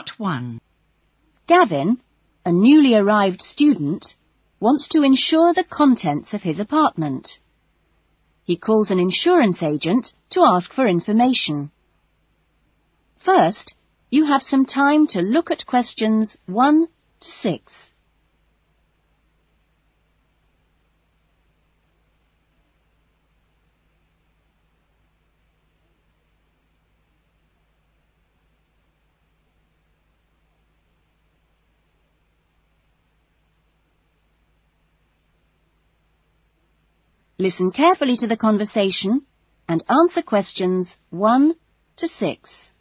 Part 1. Gavin, a newly arrived student, wants to insure the contents of his apartment. He calls an insurance agent to ask for information. First, you have some time to look at questions 1 to 6. Listen carefully to the conversation and answer questions 1 to 6.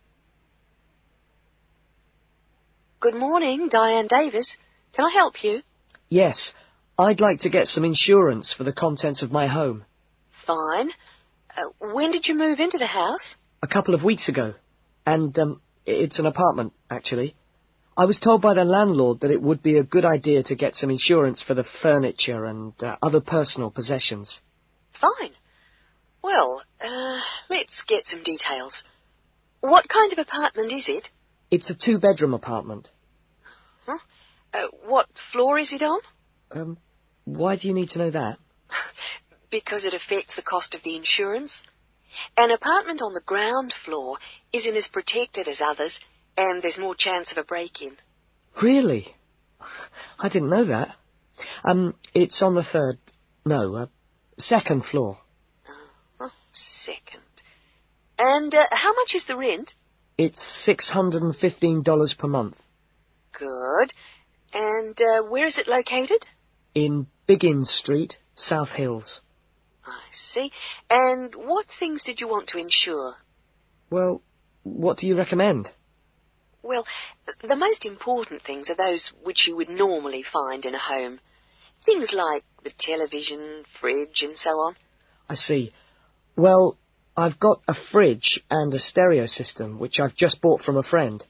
Good morning, Diane Davis. Can I help you? Yes, I'd like to get some insurance for the contents of my home. Fine. When did you move into the house? A couple of weeks ago. And, it's an apartment, actually. I was told by the landlord that it would be a good idea to get some insurance for the furniture and other personal possessions. Fine. Well, let's get some details. What kind of apartment is it? It's a 2-bedroom apartment. Huh? What floor is it on? Why do you need to know that? Because it affects the cost of the insurance. An apartment on the ground floor isn't as protected as others, and there's more chance of a break-in. Really? I didn't know that. It's on the second floor. Second. And how much is the rent? It's $615 per month. Good. And where is it located? In Biggins Street, South Hills. I see. And what things did you want to insure? Well, what do you recommend? Well, the most important things are those which you would normally find in a home. Things like the television, fridge, and so on. I see. Well, I've got a fridge and a stereo system, which I've just bought from a friend.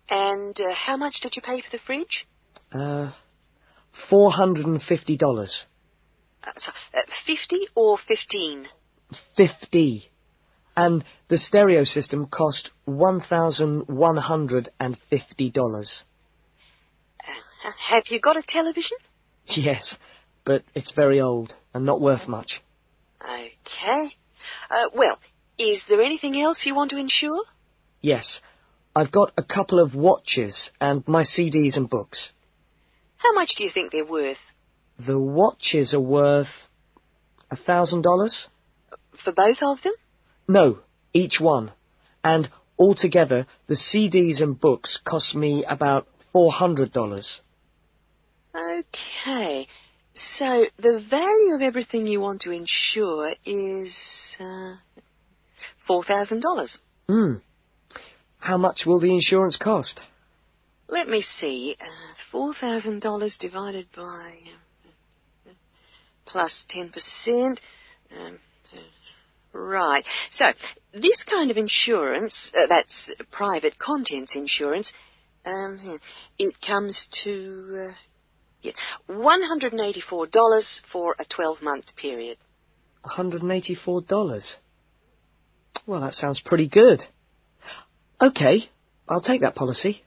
And how much did you pay for the fridge? $450. 50 or 15? 50. And the stereo system cost $1,150. Have you got a television? Yes, but it's very old and not worth much. Okay. Well, is there anything else you want to insure? Yes, I've got a couple of watches and my CDs and books. How much do you think they're worth? The watches are worth $1,000. For both of them? No, each one. And altogether, the CDs and books cost me about $400. Okay. So the value of everything you want to insure is $4,000. How much will the insurance cost? Let me see. $4,000 divided by plus 10%. Right. So this kind of insurance, that's private contents insurance, it comes to $184 for a 12-month period. $184? Well, that sounds pretty good. Okay, I'll take that policy.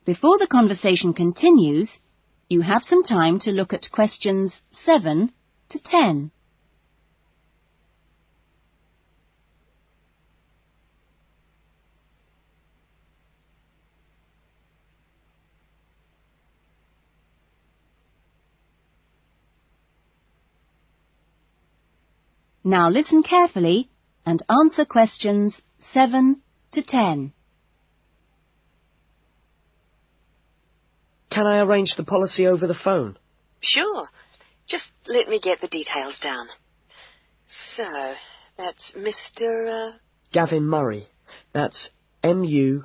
Before the conversation continues, you have some time to look at questions 7 to 10. Now listen carefully and answer questions 7 to 10. Can I arrange the policy over the phone? Sure. Just let me get the details down. So, that's Mr. Gavin Murray. That's Murray.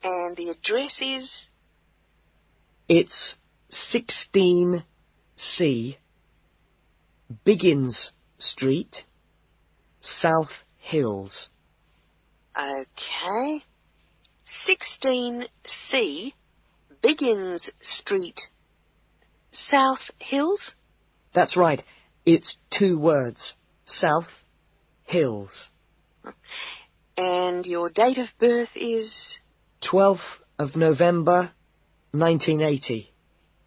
And the address is? It's 16C, Biggins Street, South Hills. Okay. 16C, Biggins Street, South Hills? That's right. It's 2 words. South, Hills. And your date of birth is? 12th of November, 1980.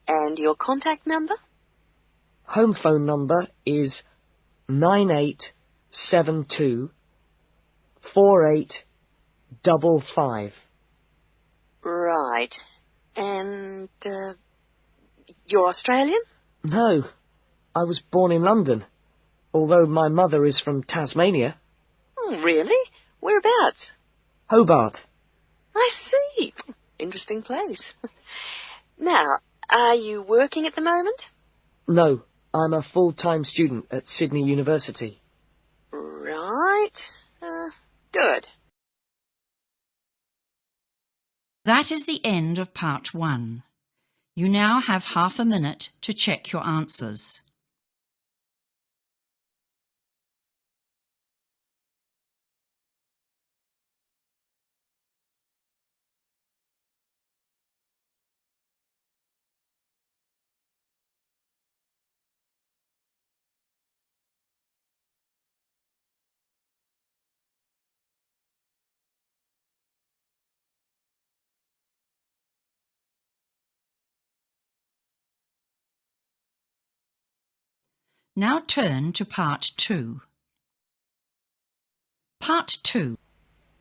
And your contact number? Home phone number is 9872 4855. Right. And, you're Australian? No, I was born in London, although my mother is from Tasmania. Oh, really? Whereabouts? Hobart. I see. Interesting place. Now, are you working at the moment? No, I'm a full-time student at Sydney University. Right. Good. That is the end of part 1. You now have half a minute to check your answers. Now turn to part 2. Part 2.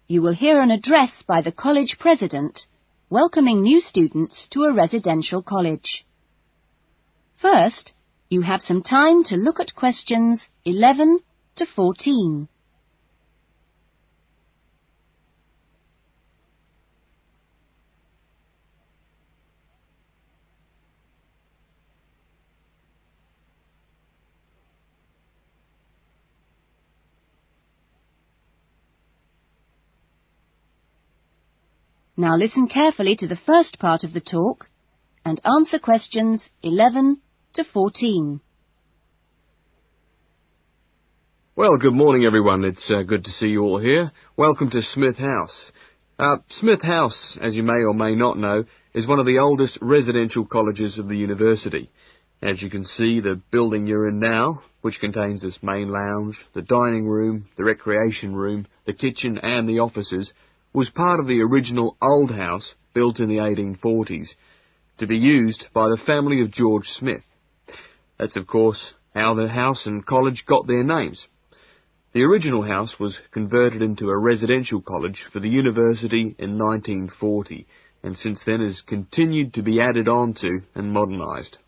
You will hear an address by the college president welcoming new students to a residential college. First, you have some time to look at questions 11 to 14. Now listen carefully to the first part of the talk and answer questions 11 to 14. Well, good morning, everyone. It's good to see you all here. Welcome to Smith House. Smith House, as you may or may not know, is one of the oldest residential colleges of the university. As you can see, the building you're in now, which contains this main lounge, the dining room, the recreation room, the kitchen and the offices, was part of the original old house built in the 1840s to be used by the family of George Smith. That's, of course, how the house and college got their names. The original house was converted into a residential college for the university in 1940, and since then has continued to be added on to and modernised.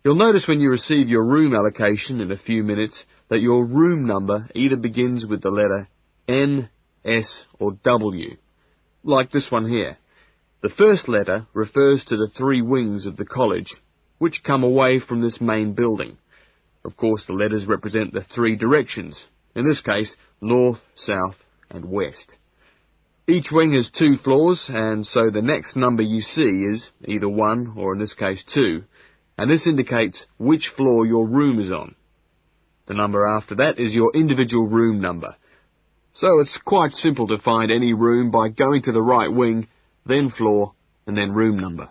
You'll notice when you receive your room allocation in a few minutes that your room number either begins with the letter N, S or W, like this one here. The first letter refers to the 3 wings of the college, which come away from this main building. Of course, the letters represent the 3 directions, in this case, north, south and west. Each wing has 2 floors, and so the next number you see is either 1 or in this case 2, and this indicates which floor your room is on. The number after that is your individual room number. So it's quite simple to find any room by going to the right wing, then floor, and then room number.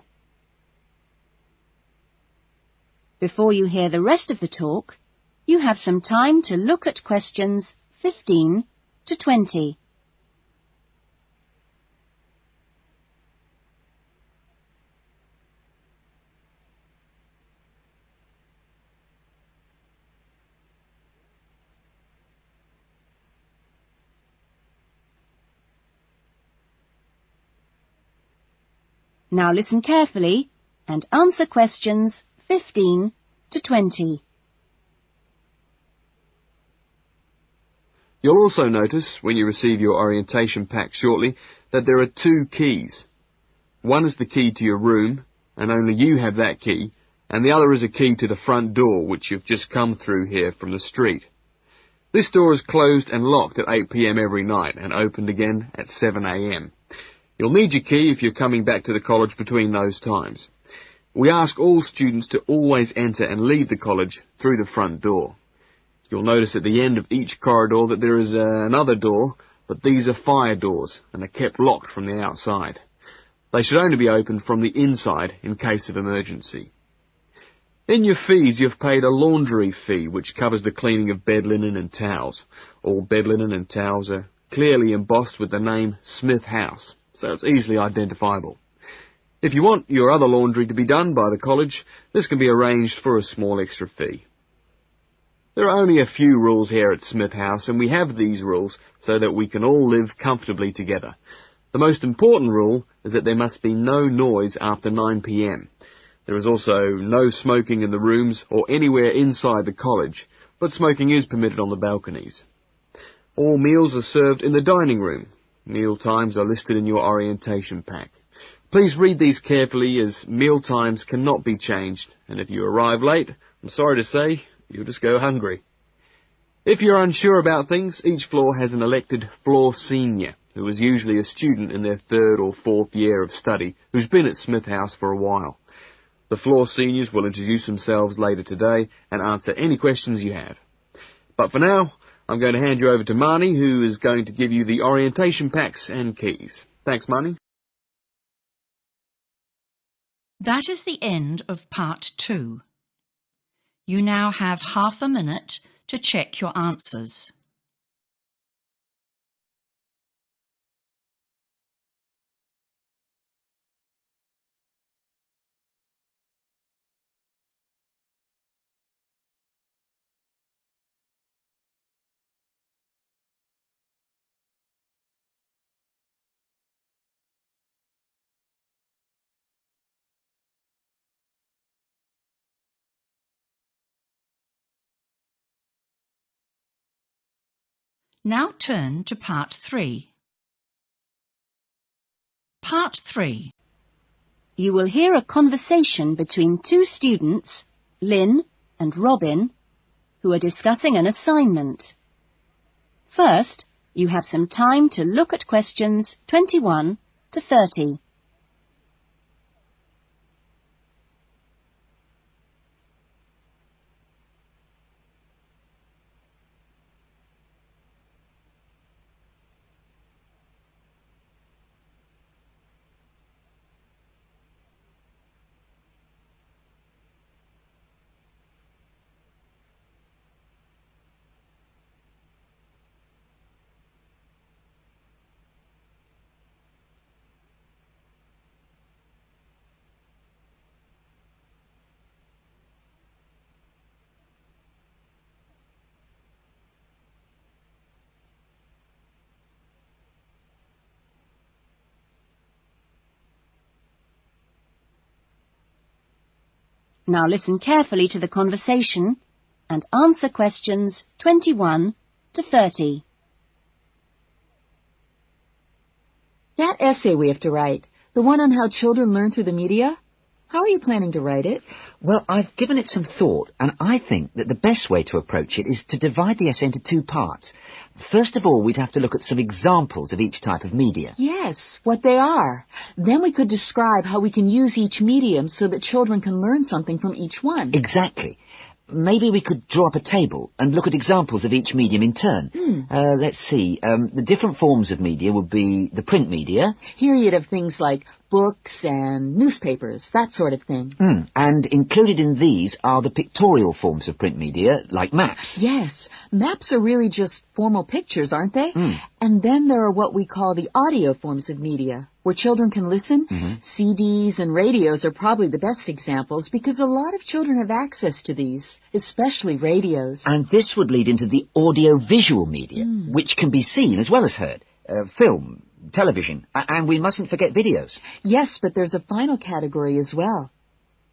Before you hear the rest of the talk, you have some time to look at questions 15 to 20. Now listen carefully and answer questions 15 to 20. You'll also notice, when you receive your orientation pack shortly, that there are 2 keys. One is the key to your room, and only you have that key, and the other is a key to the front door, which you've just come through here from the street. This door is closed and locked at 8 p.m. every night, and opened again at 7 a.m. You'll need your key if you're coming back to the college between those times. We ask all students to always enter and leave the college through the front door. You'll notice at the end of each corridor that there is another door, but these are fire doors and are kept locked from the outside. They should only be opened from the inside in case of emergency. In your fees, you've paid a laundry fee, which covers the cleaning of bed linen and towels. All bed linen and towels are clearly embossed with the name Smith House, so it's easily identifiable. If you want your other laundry to be done by the college, this can be arranged for a small extra fee. There are only a few rules here at Smith House, and we have these rules so that we can all live comfortably together. The most important rule is that there must be no noise after 9 p.m. There is also no smoking in the rooms or anywhere inside the college, but smoking is permitted on the balconies. All meals are served in the dining room. Meal times are listed in your orientation pack. Please read these carefully, as meal times cannot be changed, and if you arrive late, I'm sorry to say, you'll just go hungry. If you're unsure about things, each floor has an elected floor senior, who is usually a student in their 3rd or 4th year of study, who's been at Smith House for a while. The floor seniors will introduce themselves later today and answer any questions you have. But for now, I'm going to hand you over to Marnie, who is going to give you the orientation packs and keys. Thanks, Marnie. That is the end of part 2. You now have half a minute to check your answers. Now turn to part 3. Part 3. You will hear a conversation between 2 students, Lynn and Robin, who are discussing an assignment. First, you have some time to look at questions 21 to 30. Now listen carefully to the conversation and answer questions 21 to 30. That essay we have to write, the one on how children learn through the media, how are you planning to write it? Well, I've given it some thought, and I think that the best way to approach it is to divide the essay into 2 parts. First of all, we'd have to look at some examples of each type of media. Yes, what they are. Then we could describe how we can use each medium so that children can learn something from each one. Exactly. Maybe we could draw up a table and look at examples of each medium in turn. Let's see. The different forms of media would be the print media. Here you'd have things like books and newspapers, that sort of thing. And included in these are the pictorial forms of print media, like maps. Yes, maps are really just formal pictures, aren't they? And then there are what we call the audio forms of media, where children can listen. CDs and radios are probably the best examples because a lot of children have access to these, especially radios. And this would lead into the audio-visual media, which can be seen as well as heard. Film, television, and we mustn't forget videos. Yes, but there's a final category as well.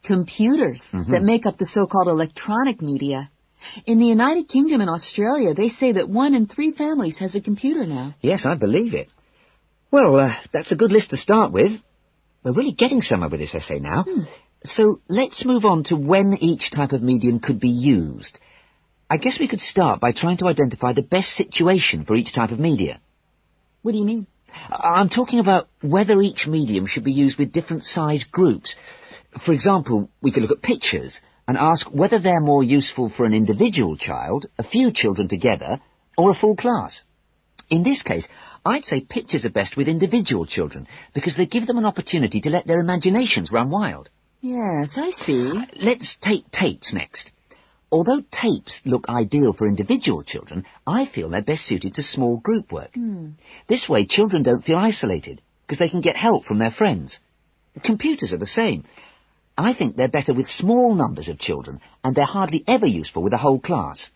Computers that make up the so-called electronic media. In the United Kingdom and Australia, they say that 1 in 3 families has a computer now. Yes, I believe it. Well, that's a good list to start with. We're really getting somewhere with this essay now. So let's move on to when each type of medium could be used. I guess we could start by trying to identify the best situation for each type of media. What do you mean? I'm talking about whether each medium should be used with different size groups. For example, we could look at pictures and ask whether they're more useful for an individual child, a few children together, or a full class. In this case, I'd say pictures are best with individual children because they give them an opportunity to let their imaginations run wild. Yes, I see. Let's take tapes next. Although tapes look ideal for individual children, I feel they're best suited to small group work. This way, children don't feel isolated, because they can get help from their friends. Computers are the same. I think they're better with small numbers of children, and they're hardly ever useful with a whole class.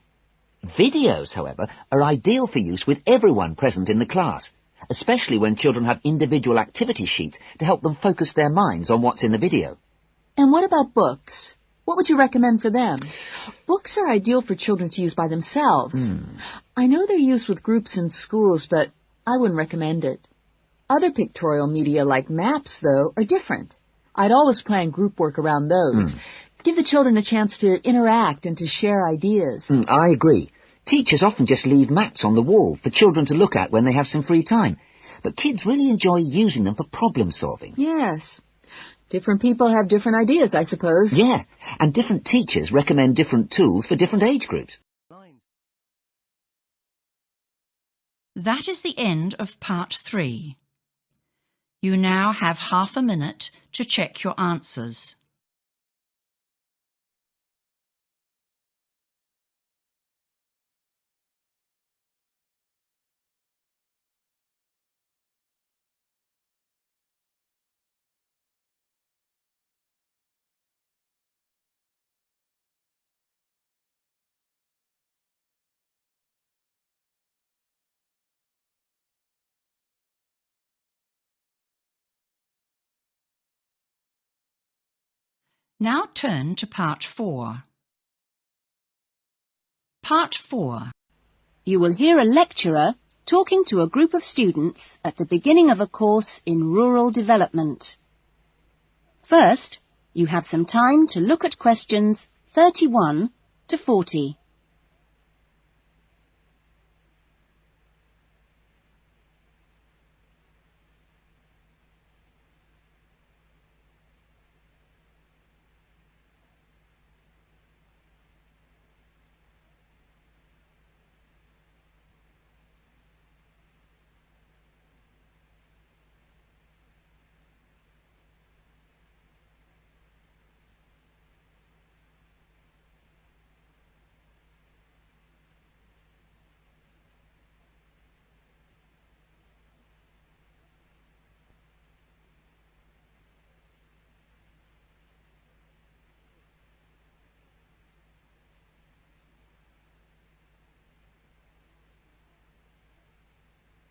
Videos, however, are ideal for use with everyone present in the class, especially when children have individual activity sheets to help them focus their minds on what's in the video. And what about books? What would you recommend for them? Books are ideal for children to use by themselves. I know they're used with groups in schools, but I wouldn't recommend it. Other pictorial media like maps, though, are different. I'd always plan group work around those. Give the children a chance to interact and to share ideas. I agree. Teachers often just leave maps on the wall for children to look at when they have some free time. But kids really enjoy using them for problem solving. Yes. Different people have different ideas, I suppose. Yeah, and different teachers recommend different tools for different age groups. That is the end of part 3. You now have half a minute to check your answers. Now turn to part 4. Part 4. You will hear a lecturer talking to a group of students at the beginning of a course in rural development. First, you have some time to look at questions 31 to 40.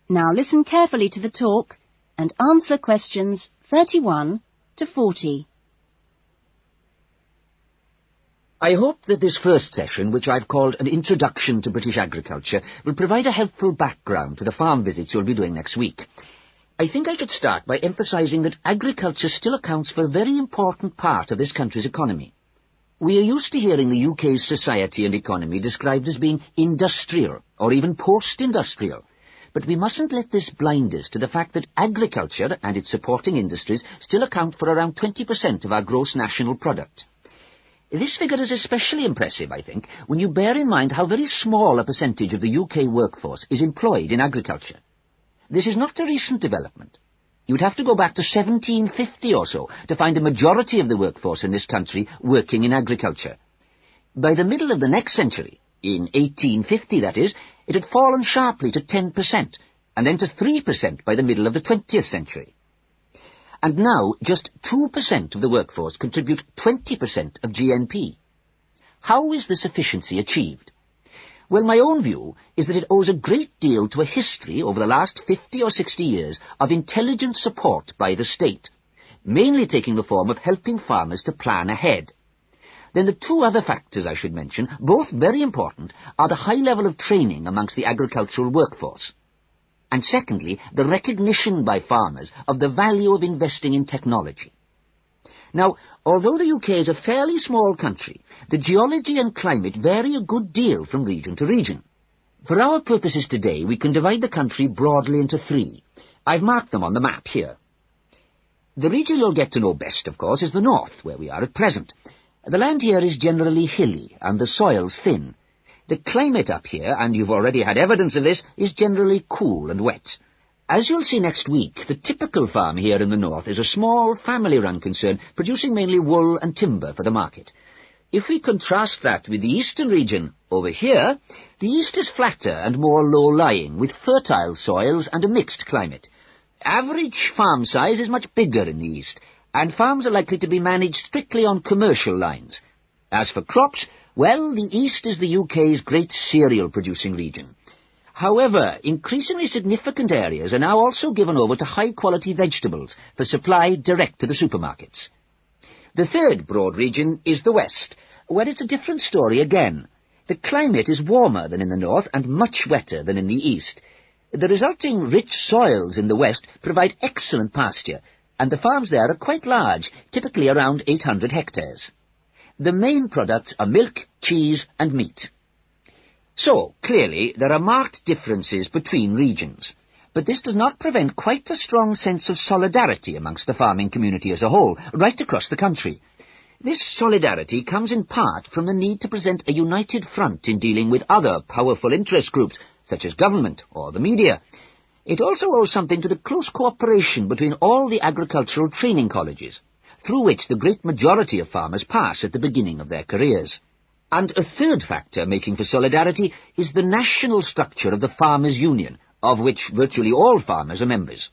Now listen carefully to the talk and answer questions 31 to 40. I hope that this first session, which I've called an Introduction to British Agriculture, will provide a helpful background to the farm visits you'll be doing next week. I think I should start by emphasising that agriculture still accounts for a very important part of this country's economy. We are used to hearing the UK's society and economy described as being industrial or even post-industrial. But we mustn't let this blind us to the fact that agriculture and its supporting industries still account for around 20% of our gross national product. This figure is especially impressive, I think, when you bear in mind how very small a percentage of the UK workforce is employed in agriculture. This is not a recent development. You'd have to go back to 1750 or so to find a majority of the workforce in this country working in agriculture. By the middle of the next century, in 1850 that is, it had fallen sharply to 10%, and then to 3% by the middle of the 20th century. And now, just 2% of the workforce contribute 20% of GNP. How is this efficiency achieved? Well, my own view is that it owes a great deal to a history over the last 50 or 60 years of intelligent support by the state, mainly taking the form of helping farmers to plan ahead. Then the two other factors I should mention, both very important, are the high level of training amongst the agricultural workforce. And secondly, the recognition by farmers of the value of investing in technology. Now, although the UK is a fairly small country, the geology and climate vary a good deal from region to region. For our purposes today, we can divide the country broadly into 3. I've marked them on the map here. The region you'll get to know best, of course, is the north, where we are at present. The land here is generally hilly, and the soil's thin. The climate up here, and you've already had evidence of this, is generally cool and wet. As you'll see next week, the typical farm here in the north is a small, family-run concern producing mainly wool and timber for the market. If we contrast that with the eastern region, over here, the east is flatter and more low-lying, with fertile soils and a mixed climate. Average farm size is much bigger in the east, and farms are likely to be managed strictly on commercial lines. As for crops, well, the east is the UK's great cereal-producing region. However, increasingly significant areas are now also given over to high-quality vegetables for supply direct to the supermarkets. The third broad region is the west, where it's a different story again. The climate is warmer than in the north and much wetter than in the east. The resulting rich soils in the west provide excellent pasture, and the farms there are quite large, typically around 800 hectares. The main products are milk, cheese and meat. So, clearly, there are marked differences between regions. But this does not prevent quite a strong sense of solidarity amongst the farming community as a whole, right across the country. This solidarity comes in part from the need to present a united front in dealing with other powerful interest groups, such as government or the media. It also owes something to the close cooperation between all the agricultural training colleges, through which the great majority of farmers pass at the beginning of their careers. And a third factor making for solidarity is the national structure of the Farmers' Union, of which virtually all farmers are members.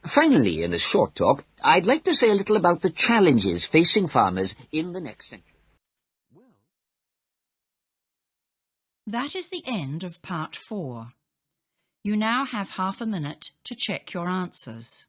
Finally, in this short talk, I'd like to say a little about the challenges facing farmers in the next century. That is the end of part 4. You now have half a minute to check your answers.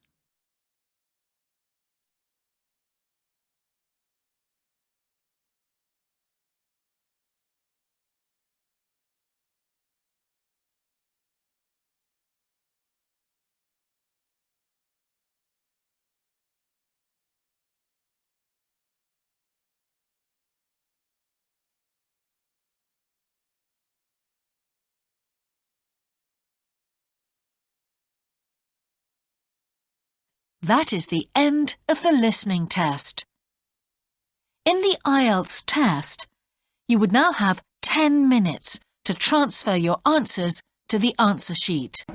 That is the end of the listening test. In the IELTS test, you would now have 10 minutes to transfer your answers to the answer sheet.